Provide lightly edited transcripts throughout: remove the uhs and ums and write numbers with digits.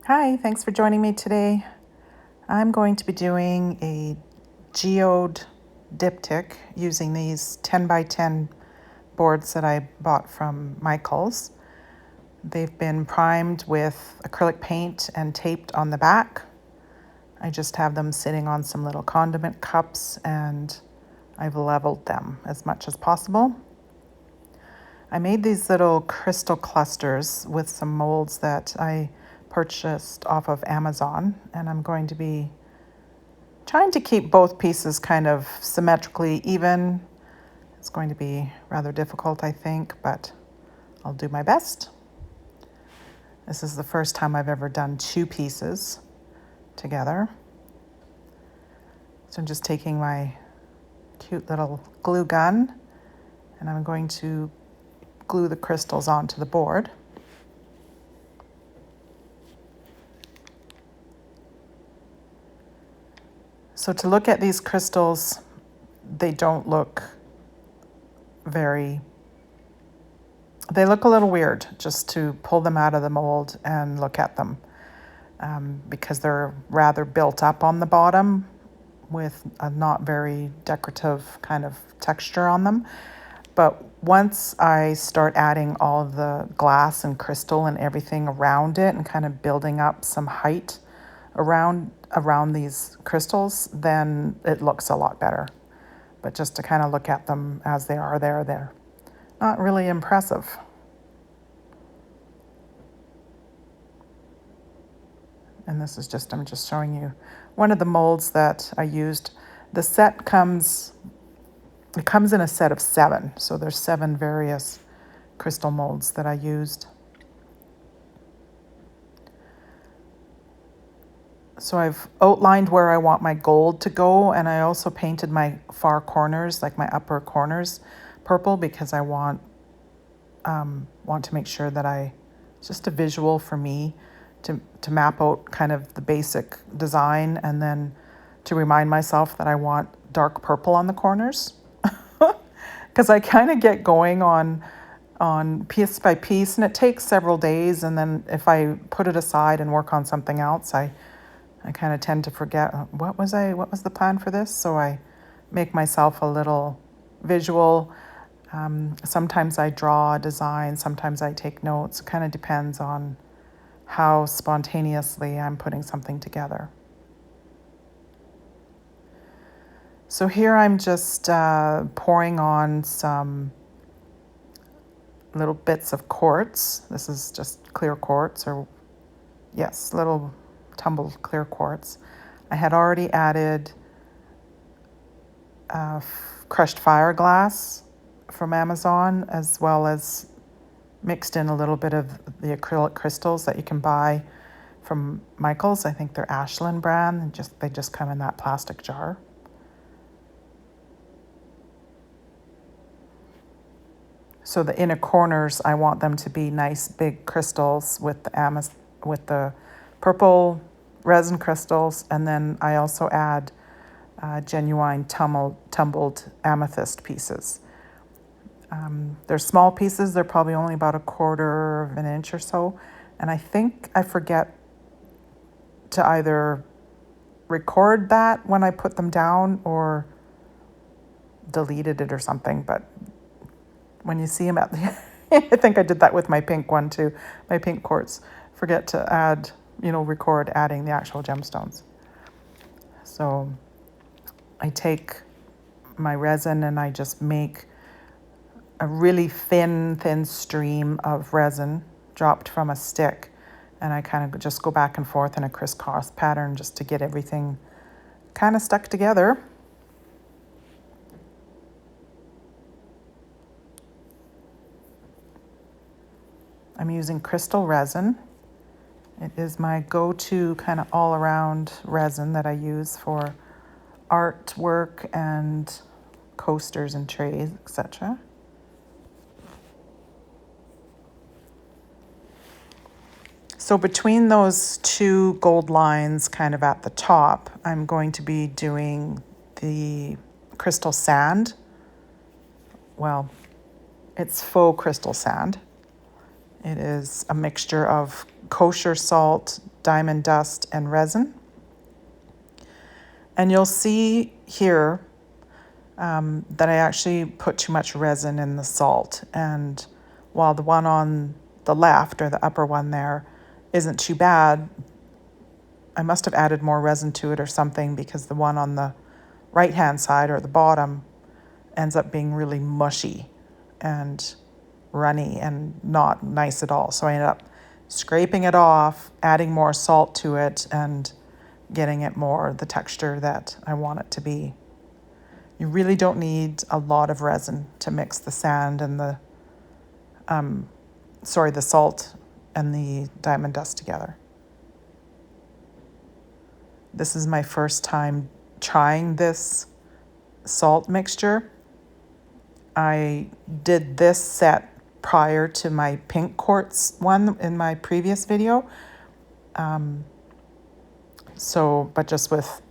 Hi, thanks for joining me today. I'm going to be doing a geode diptych using these 10 by 10 boards that I bought from Michael's. They've been primed with acrylic paint and taped on the back. I just have them sitting on some little condiment cups and I've leveled them as much as possible. I made these little crystal clusters with some molds that I purchased off of Amazon, and I'm going to be trying to keep both pieces kind of symmetrically even. It's going to be rather difficult, I think, but I'll do my best. This is the first time I've ever done two pieces together. So I'm just taking my cute little glue gun and I'm going to glue the crystals onto the board. So to look at these crystals, they don't look they look a little weird just to pull them out of the mold and look at them because they're rather built up on the bottom with a not very decorative kind of texture on them. But once I start adding all the glass and crystal and everything around it and kind of building up some height around these crystals, then it looks a lot better. But just to kind of look at them as they are, they're not really impressive. And this is I'm just showing you one of the molds that I used. The set comes in a set of 7, so there's 7 various crystal molds that I used. So I've outlined where I want my gold to go, and I also painted my far corners, like my upper corners, purple because I want to make sure that it's just a visual for me to map out kind of the basic design, and then to remind myself that I want dark purple on the corners. Because I kind of get going on piece by piece, and it takes several days, and then if I put it aside and work on something else, I kind of tend to forget what was the plan for this. So I make myself a little visual. Sometimes I draw a design, sometimes I take notes. It kind of depends on how spontaneously I'm putting something together. So here I'm just pouring on some little bits of quartz. This is just clear quartz, little tumbled clear quartz. I had already added crushed fire glass from Amazon, as well as mixed in a little bit of the acrylic crystals that you can buy from Michael's. I think they're Ashland brand. They just come in that plastic jar. So the inner corners, I want them to be nice big crystals with the purple resin crystals, and then I also add genuine tumbled amethyst pieces. They're small pieces. They're probably only about 1/4 of an inch or so, and I think I forget to either record that when I put them down or deleted it or something, but when you see them at the I think I did that with my pink one too, my pink quartz. Forget to add, record adding the actual gemstones. So I take my resin and I just make a really thin stream of resin dropped from a stick. And I kind of just go back and forth in a crisscross pattern just to get everything kind of stuck together. I'm using crystal resin. It is my go-to kind of all-around resin that I use for artwork and coasters and trays, etc. So between those 2 gold lines kind of at the top, I'm going to be doing the crystal sand. Well, it's faux crystal sand. It is a mixture of kosher salt, diamond dust and resin. And you'll see here that I actually put too much resin in the salt. And while the one on the left, or the upper one there, isn't too bad, I must have added more resin to it or something, because the one on the right-hand side, or the bottom, ends up being really mushy and runny and not nice at all. So I ended up scraping it off, adding more salt to it, and getting it more the texture that I want it to be. You really don't need a lot of resin to mix the sand and the salt and the diamond dust together. This is my first time trying this salt mixture. I did this set prior to my pink quartz one in my previous video. But just with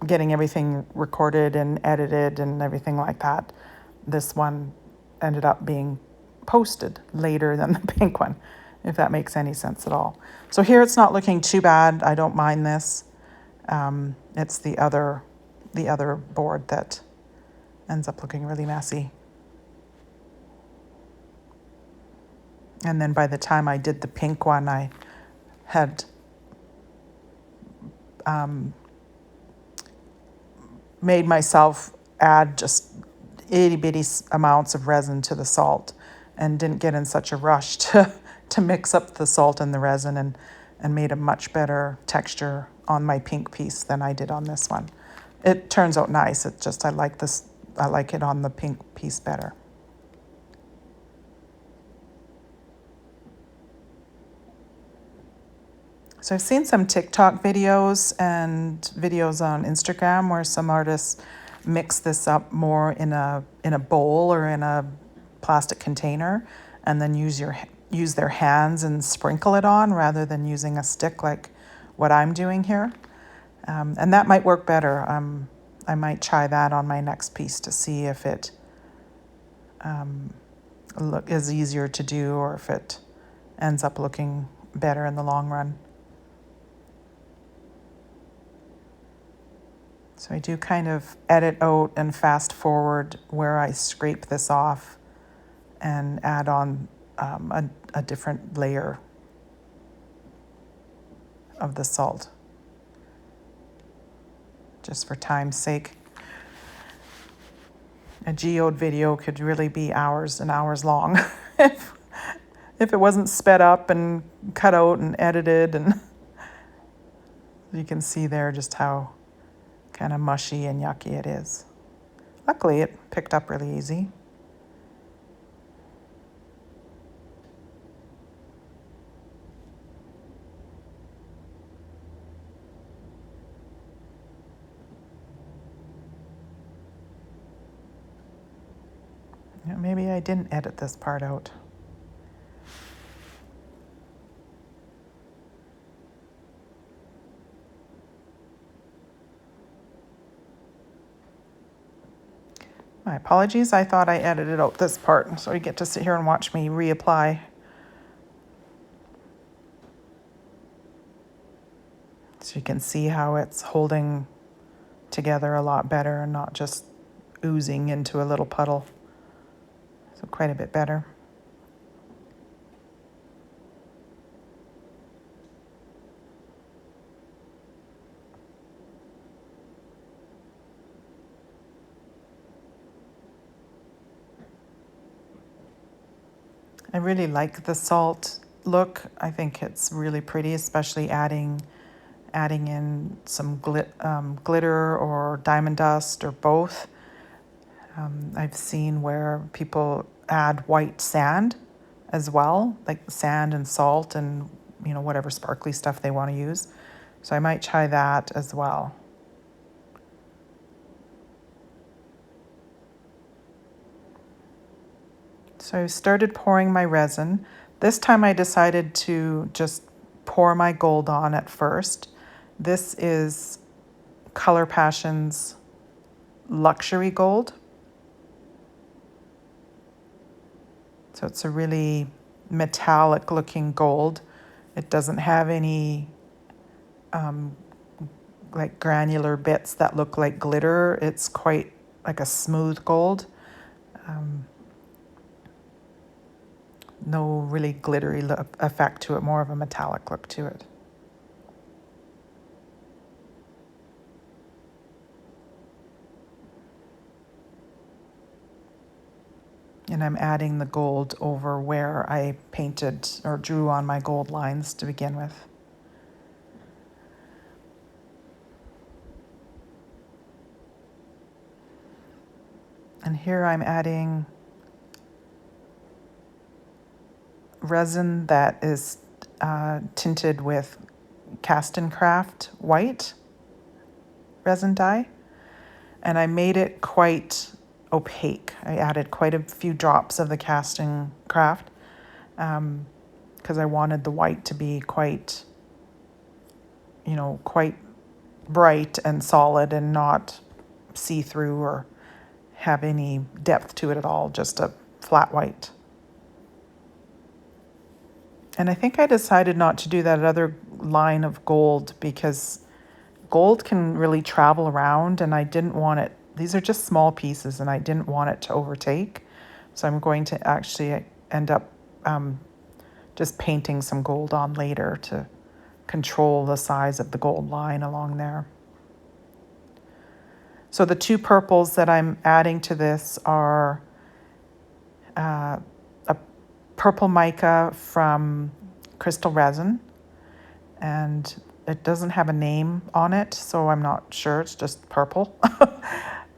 getting everything recorded and edited and everything like that, this one ended up being posted later than the pink one, if that makes any sense at all. So here it's not looking too bad. I don't mind this. It's the other board that ends up looking really messy. And then by the time I did the pink one, I had made myself add just itty bitty amounts of resin to the salt, and didn't get in such a rush to mix up the salt and the resin, and made a much better texture on my pink piece than I did on this one. It turns out nice. It just, I like it on the pink piece better. So I've seen some TikTok videos and videos on Instagram where some artists mix this up more in a bowl or in a plastic container, and then use their hands and sprinkle it on, rather than using a stick like what I'm doing here. And that might work better. I might try that on my next piece to see if it is easier to do, or if it ends up looking better in the long run. So I do kind of edit out and fast forward where I scrape this off and add on a different layer of the salt, just for time's sake. A geode video could really be hours and hours long if it wasn't sped up and cut out and edited. And you can see there just how kind of mushy and yucky it is. Luckily, it picked up really easy. Yeah, maybe I didn't edit this part out. My apologies, I thought I edited out this part, so you get to sit here and watch me reapply. So you can see how it's holding together a lot better and not just oozing into a little puddle. So quite a bit better. I really like the salt look. I think it's really pretty, especially adding in some glitter or diamond dust or both. I've seen where people add white sand as well, like sand and salt and whatever sparkly stuff they want to use. So I might try that as well. So I started pouring my resin. This time I decided to just pour my gold on at first. This is Color Passion's Luxury Gold. So it's a really metallic looking gold. It doesn't have any like granular bits that look like glitter. It's quite like a smooth gold. No really glittery effect to it, more of a metallic look to it. And I'm adding the gold over where I painted or drew on my gold lines to begin with. And here I'm adding resin that is tinted with Cast and Craft white resin dye. And I made it quite opaque. I added quite a few drops of the Cast and Craft because I wanted the white to be quite, quite bright and solid and not see-through or have any depth to it at all, just a flat white. And I think I decided not to do that other line of gold because gold can really travel around and I didn't want it, these are just small pieces and I didn't want it to overtake. So I'm going to actually end up just painting some gold on later to control the size of the gold line along there. So the two purples that I'm adding to this are a purple mica from Crystal Resin, and it doesn't have a name on it, so I'm not sure, it's just purple.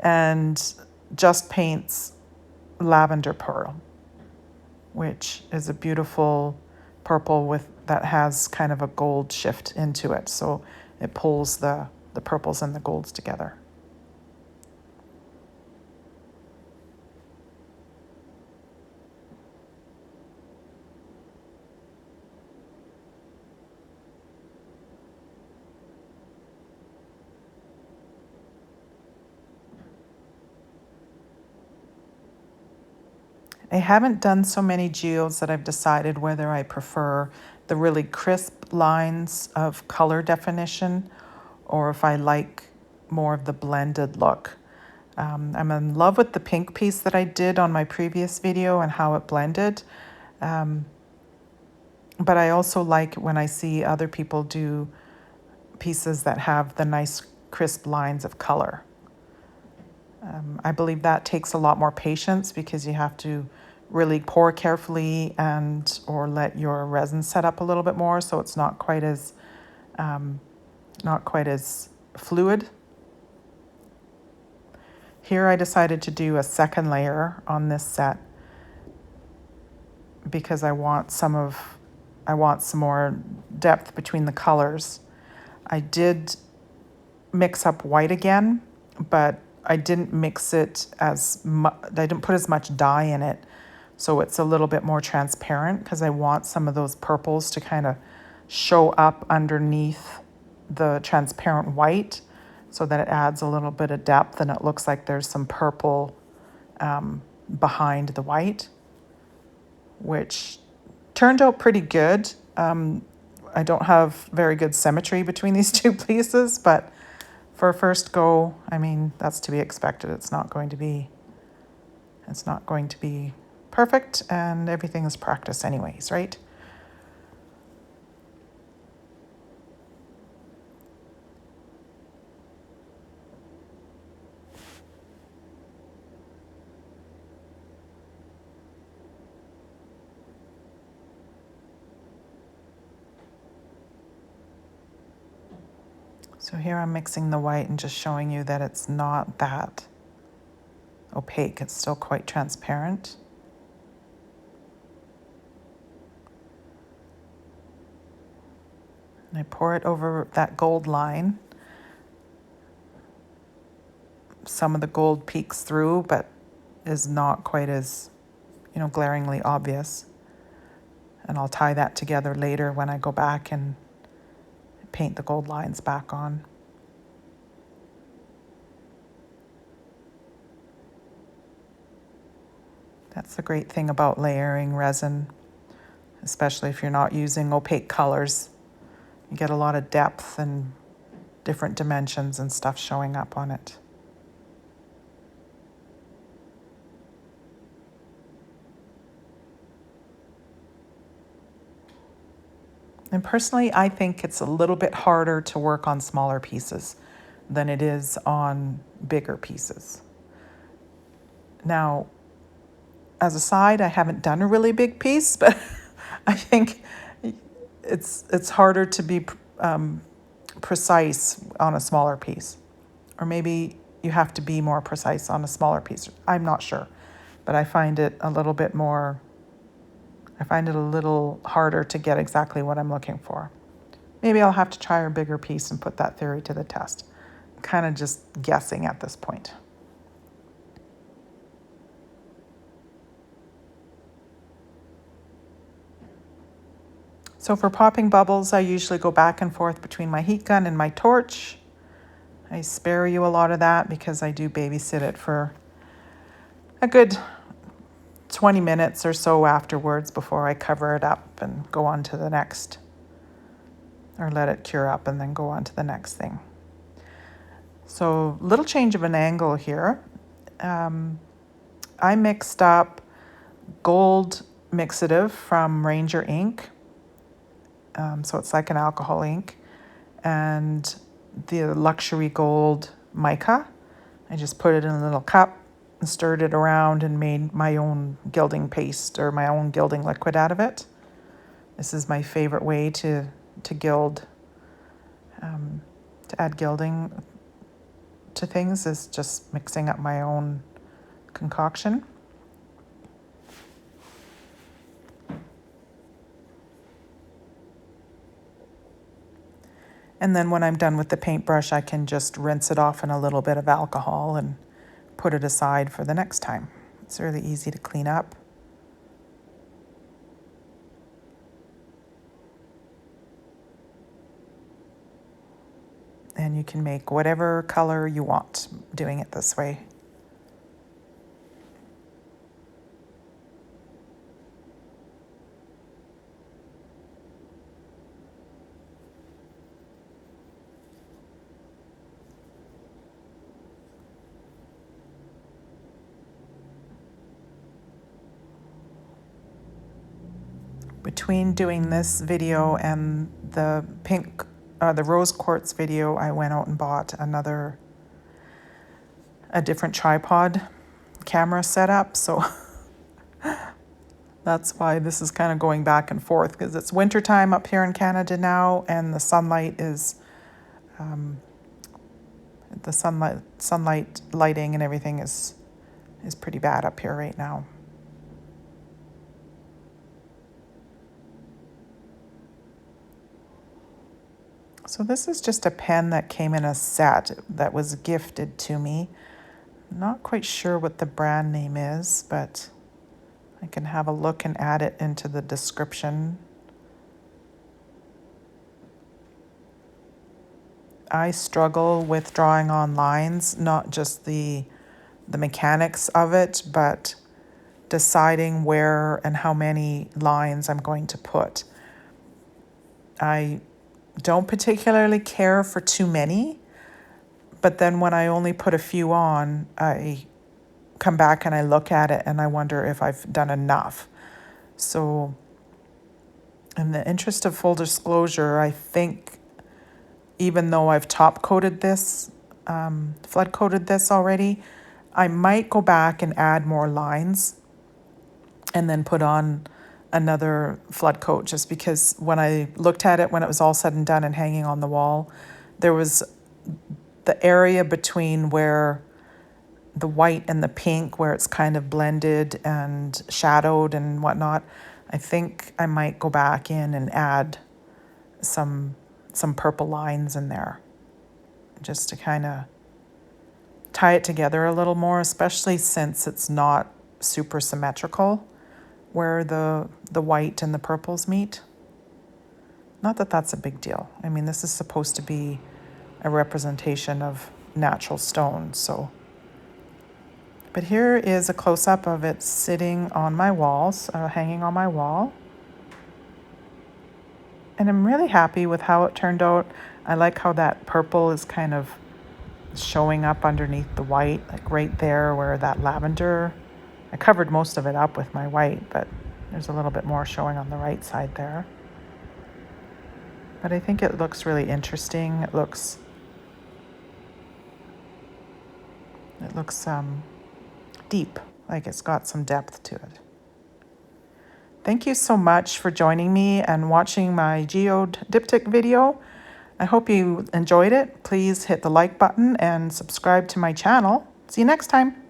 And Just Paint's Lavender Pearl, which is a beautiful purple that has kind of a gold shift into it, so it pulls the purples and the golds together. I haven't done so many geodes that I've decided whether I prefer the really crisp lines of color definition or if I like more of the blended look. I'm in love with the pink piece that I did on my previous video and how it blended. But I also like when I see other people do pieces that have the nice crisp lines of color. I believe that takes a lot more patience because you have to really pour carefully or let your resin set up a little bit more so it's not quite as fluid. Here I decided to do a second layer on this set because I want some more depth between the colors. I did mix up white again, but I didn't mix it I didn't put as much dye in it, so it's a little bit more transparent because I want some of those purples to kind of show up underneath the transparent white so that it adds a little bit of depth and it looks like there's some purple behind the white, which turned out pretty good. I don't have very good symmetry between these two pieces, but for a first go, I mean, that's to be expected. It's not going to be perfect, and everything is practice anyways, right? So here I'm mixing the white and just showing you that it's not that opaque. It's still quite transparent. And I pour it over that gold line. Some of the gold peeks through, but is not quite as, glaringly obvious. And I'll tie that together later when I go back and paint the gold lines back on. That's the great thing about layering resin, especially if you're not using opaque colors. You get a lot of depth and different dimensions and stuff showing up on it. And personally, I think it's a little bit harder to work on smaller pieces than it is on bigger pieces. Now, as a side, I haven't done a really big piece, but I think it's harder to be precise on a smaller piece. Or maybe you have to be more precise on a smaller piece. I'm not sure, but I find it a little harder to get exactly what I'm looking for. Maybe I'll have to try a bigger piece and put that theory to the test. I'm kind of just guessing at this point. So for popping bubbles, I usually go back and forth between my heat gun and my torch. I spare you a lot of that because I do babysit it for a good 20 minutes or so afterwards before I cover it up and go on to the next, or let it cure up and then go on to the next thing. So little change of an angle here. I mixed up gold mixative from Ranger ink. So it's like an alcohol ink, and the luxury gold mica. I just put it in a little cup and stirred it around and made my own gilding paste or my own gilding liquid out of it. This is my favorite way to gild, to add gilding to things, is just mixing up my own concoction. And then when I'm done with the paintbrush, I can just rinse it off in a little bit of alcohol and put it aside for the next time. It's really easy to clean up. And you can make whatever color you want doing it this way. Between doing this video and the the rose quartz video, I went out and bought a different tripod camera setup. So that's why this is kind of going back and forth, because it's wintertime up here in Canada now, and the sunlight lighting and everything is pretty bad up here right now. So this is just a pen that came in a set that was gifted to me. Not quite sure what the brand name is, but I can have a look and add it into the description. I struggle with drawing on lines, not just the mechanics of it, but deciding where and how many lines I'm going to put. I don't particularly care for too many, but then when I only put a few on, I come back and I look at it and I wonder if I've done enough. So in the interest of full disclosure, I think even though I've top coated this, flood coated this already, I might go back and add more lines and then put on another flood coat, just because when I looked at it, when it was all said and done and hanging on the wall, there was the area between where the white and the pink, where it's kind of blended and shadowed and whatnot. I think I might go back in and add some purple lines in there, just to kind of tie it together a little more, especially since it's not super symmetrical where the white and the purples meet. Not that that's a big deal. I mean, this is supposed to be a representation of natural stone, so. But here is a close-up of it sitting on my walls, hanging on my wall. And I'm really happy with how it turned out. I like how that purple is kind of showing up underneath the white, like right there where that lavender, I covered most of it up with my white, but there's a little bit more showing on the right side there. But I think it looks really interesting. It looks deep, like it's got some depth to it. Thank you so much for joining me and watching my geode diptych video. I hope you enjoyed it. Please hit the like button and subscribe to my channel. See you next time.